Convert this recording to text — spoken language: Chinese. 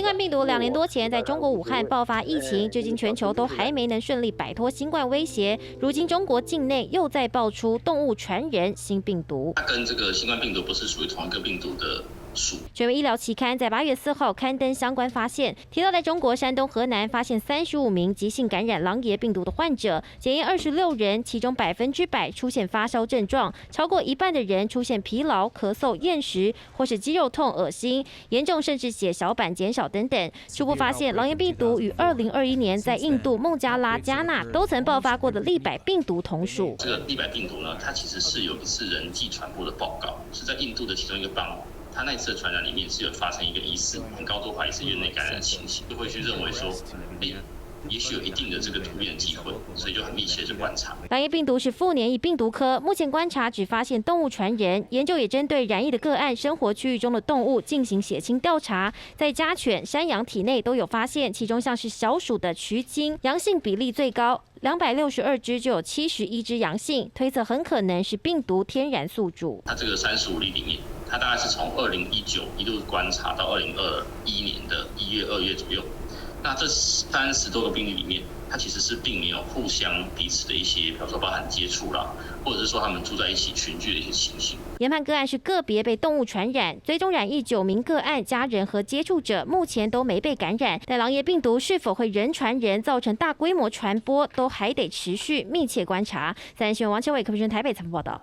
冠病毒2年多前在中国武汉爆发疫情，至今全球都还没能顺利摆脱新冠威胁。如今中国境内又再爆出动物传人新病毒，它跟这个新冠病毒不是属于同一个病毒的。权威医疗期刊在8月4号刊登相关发现，提到在中国山东、河南发现35名急性感染狼爷病毒的患者，检验26人，其中100%出现发烧症状，超过一半的人出现疲劳、咳嗽、厌食或是肌肉痛、恶心，严重甚至血小板减少等等。初步发现，狼爷病毒与2021年在印度孟加拉、加纳都曾爆发过的利百病毒同属。这个利百病毒呢，它其实是有一次人际传播的报告，是在印度的其中一个邦。他那次的传染里面是有发生一个疑似很高度怀疑是院内感染的情形，就会去认为说，也许有一定的这个突变的机会，所以就很密切的观察。狼爷病毒是副黏液病毒科，目前观察只发现动物传人，研究也针对染疫的个案生活区域中的动物进行血清调查，在家犬、山羊体内都有发现，其中像是小鼠的渠清阳性比例最高，262只就有71只阳性，推测很可能是病毒天然宿主。它这个35例里面，它大概是从2019一路观察到2021年的1月、2月左右。那这30多个病例里面，它其实是并没有互相彼此的一些，比如说包含接触啦，或者是说他们住在一起群聚的一些情形。研判个案是个别被动物传染，追踪染疫9名个案家人和接触者目前都没被感染，但狼爷病毒是否会人传人，造成大规模传播，都还得持续密切观察。3立新闻王千伟、柯培轩台北采访报道。